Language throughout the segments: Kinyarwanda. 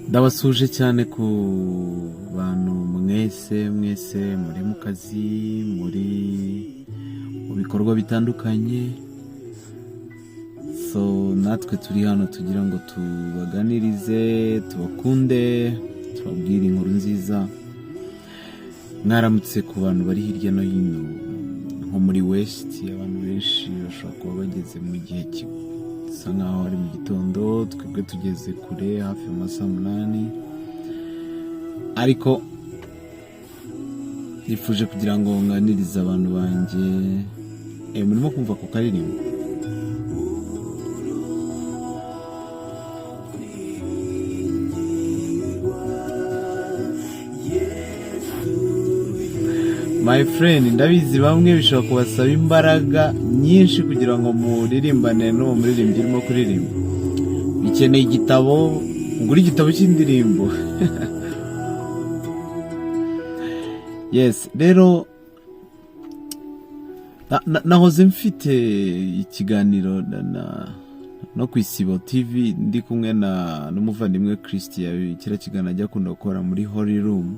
ndabasuje cyane ku bantu mwese muri mu kazi, muri mu bikorwa bitandukanye. So natwe turi hano tugira ngo tubaganirize, tubakunde, tubabwire inkuru nziza. Mwaramutse ku bantu bari hirya no hino nko muri West, abantu benshi bashobora kuba bageze mu gihe gisa nkaho ari mu gitondo, twebwe tugeze kure hafi mu masaha 8. Ariko nifuje kugira ngo nganirize abantu banjye. Murimo kumva ku karirimbo? My friend, ndabizi bamwe bishobora kubasaba imbaraga nyinshi kugira ngo muririmbane no muririmbyi urimo kuririmba. Bikeneye igitabo, ugura igitabo cy'indirimbo. Yes, rero nahoze mfite ikiganiro no ku Isibo TV ndi kumwe n'umuvandimwe Christian, kira kigana ajya kunda gukora muri Holy Room.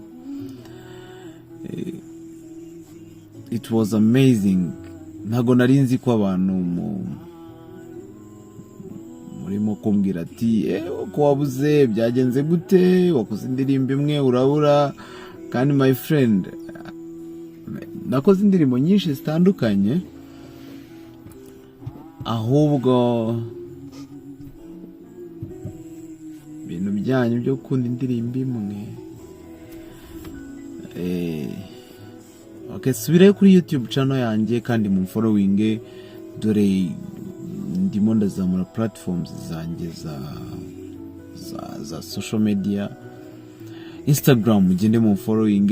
It was amazing. Ntago nari nzi ko abantu murimo kumbwira ati ko wabuze byagenze gute, wakoze indirimbo imwe urabura. Kandi my friend, nakoze indirimbo nyinshi zitandukanye, ahubwo ibintu byanyu byo gukunda indirimbo imwe. Okay, subirayo kuri YouTube channel yanjye kandi mu following, dore ndimo ndazamura platforms zanjye za social media. Instagram mugende mu following,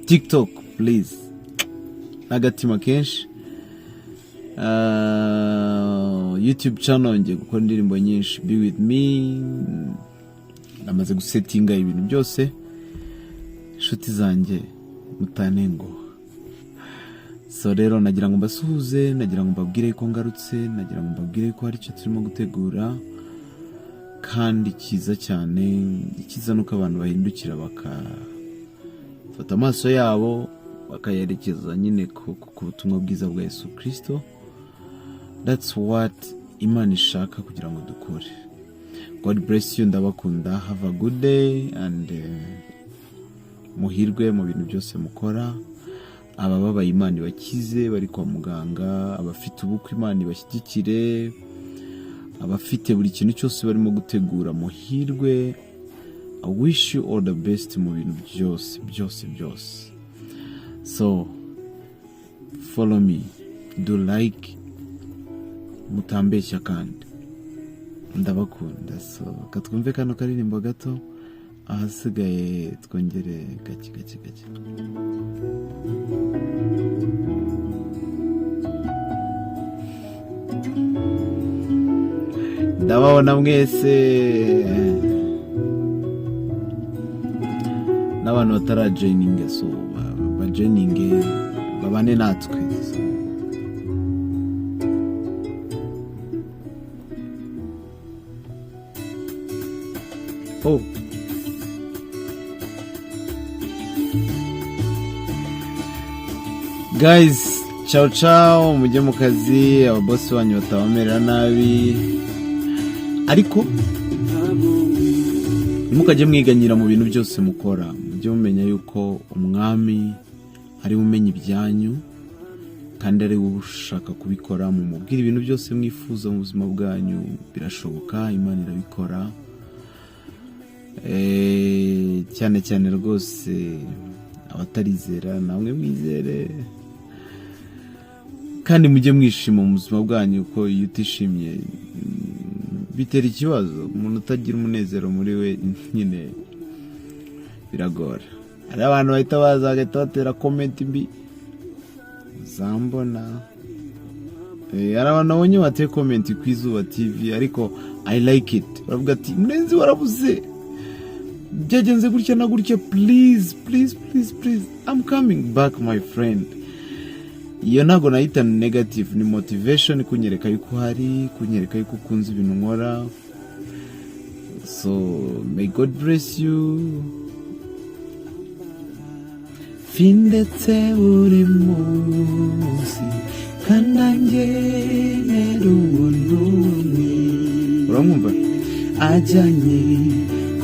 TikTok please nagatima kenshi, YouTube channel ngiye gukora indirimbo nyinshi. Be with me, namaze gusettinga ibintu byose. Inshuti zanjye mutanengo. So rero nagira ngo mbasuhuze, nagira ngo mbabwire ko ngarutse, nagira ngo mbabwire ko hari icyo turimo gutegura kandi kiza cyane. Ikiza nuko abantu bahindukira bakafata amaso yabo bakayerekeza nyine ku butumwa bwiza bwa Yesu Kristo. That's what Imana ishaka kugira ngo dukore. God bless you, ndabakunda. Have a good day and muhirwe mu bintu byose mukora. Abababaye Imana bakize, bari kwa muganga, abafite ubukwe Imana ibashyigikire, abafite buri kintu cyose barimo gutegura muhirwe. I wish you all the best mu bintu byose. So follow me, do like, mutambeshya kandi ndabakunda. So katwumve kano karirimbo gato, ahasigaye twongere gake. Ndababona mwese n'abantu batarajoininga, so bajoininge babane natwe. Oh, guys, ciao, mujye mu kazi, ababosi banyu batabamerera nabi. Ariko ntimukajye mwiganyira mu bintu byose mukora. Mujye mumenya yuko umwami ari umenya ibyanyu kandi ari ushaka kubikora. Mumubwire ibintu byose mwifuza mu buzima bwanyu, birashoboka, Imana irabikora. Cyane rwose abatarizera namwe mwizere, kandi mujye mwishima mu buzima bwanyu, ko iyo utishimye bitera ikibazo. Umuntu utagira umunezero muri we nyine biragora. Hari abantu bahita baza bagahita batera comment mbi zambona. Hari abantu abonye bateye comment ku Izuba TV, ariko I like it. Baravuga ati Murenzi warabuze, byagenze gutya na gutya, please I'm coming back my friend. Iyo ntago nahita negative, ni motivation kunyereka yuko hari, kunyereka yuko ukunze ibintu nkora. So may God bless you. Findetse buri munsi kanange nerubunumi. Uramwumva? Ajanye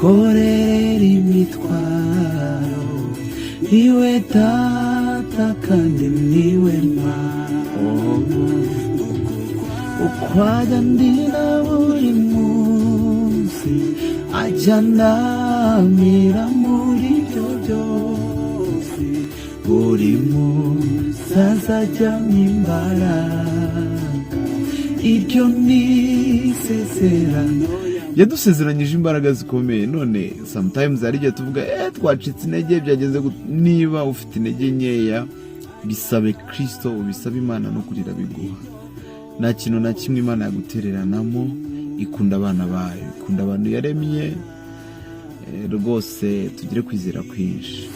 korera imitwaro iwe tata kandi niwe ukwajya ndira buri munsi ajyanamira muri byo byose buri munsi azajyamo imbaraga ibyo ni isezerano yadusezeranyije imbaraga zikomeye. None sometimes hari igihe tuvuga twacitse intege byageze niba ufite intege nkeya bisabe Kristo ubisabe Imana no kurira biguha. Nta kintu na kimwe Imana yagutereranamo. Ikunda abana bayo, ikunda abantu yaremye. Rwose tugire kwizera kwinshi.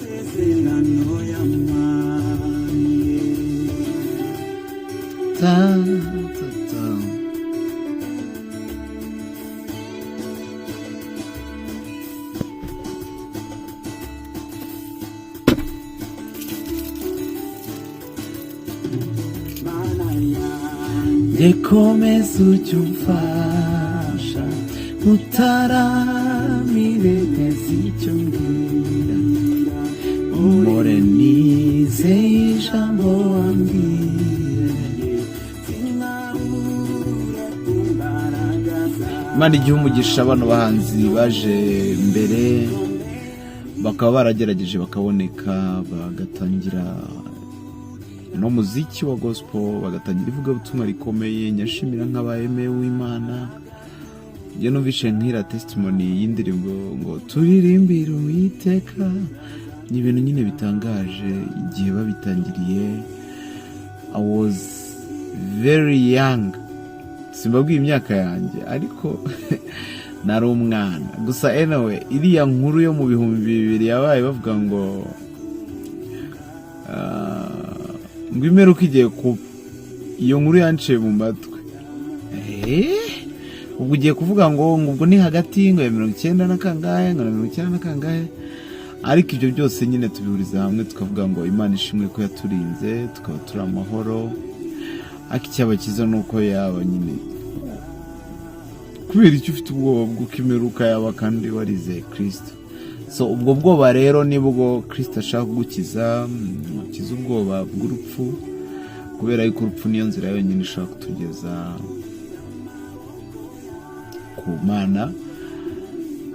Yekomeza ujya umfasha utaramire neza icyo mbwira umore nizeye ijambo wambwiye Imana igihe umugisha bano bahanzi baje mbere bakaba baragerageje bakaboneka bagatangira no muziki wa gospel bagatangira ivugabutumwa rikomeye. Nyashimira nk'abayemewe w'Imana. Njye numvishe nkira testimony y'indirimbo ngo turirimbire Uwiteka. Ni ibintu nyine bitangaje igihe babitangiriye. I was very young. Simbabwiye imyaka yanjye ariko nari umwana. Gusa anyway iriya nkuru yo mu 2000 yabaye bavuga ngo ngwimeruka igiye ku iyo nkuru yanciye mu matwe. Ubwo ugiye kuvuga ngo ubwo ni hagati ngo 90 na kangahe ngo 90 na kangahe. Ariko ibyo byose nyine tubihuriza hamwe tukavuga ngo Imana ishimwe ko yaturinze tukaba turi amahoro. Akicyaba kiza nuko yaba nyine kubera icyo ufite ubwoba bw'ukimeruka yaba kandi warizeye Kristo. So ubwo bwoba rero nibwo Kristo ashaka kugukiza, ukiza ubwoba bw'urupfu, kubera yuko urupfu niyo nzira yonyine ishaka kutugeza ku Mana.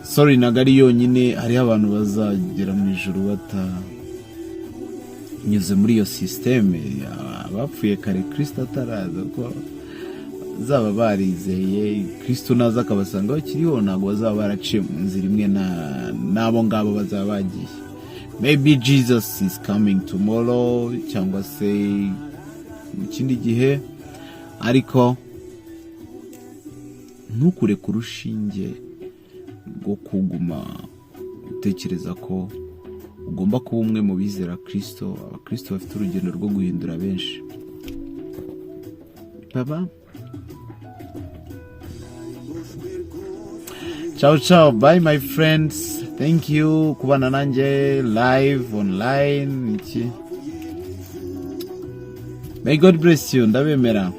Sorry nagari yonyine hari abantu bazagera mu ijuru batanyuze muri iyo systeme. Abapfuye kare Kristo ataraza ko zaba barizeye Kristo naza akabasanga bakiriho ntabwo bazaba baraciye mu nzira imwe nabo ngabo bazaba bagiye. Maybe Jesus is coming tomorrow cyangwa se mu kindi gihe, ariko ntukure ku rushinge rwo kuguma utekereza ko ugomba kuba umwe mu bizera Kristo. Abakristo bafite urugendo rwo guhindura benshi. Baba ciao ciao, bye my friends, thank you kubana nanje live online. May God bless you, ndabemera.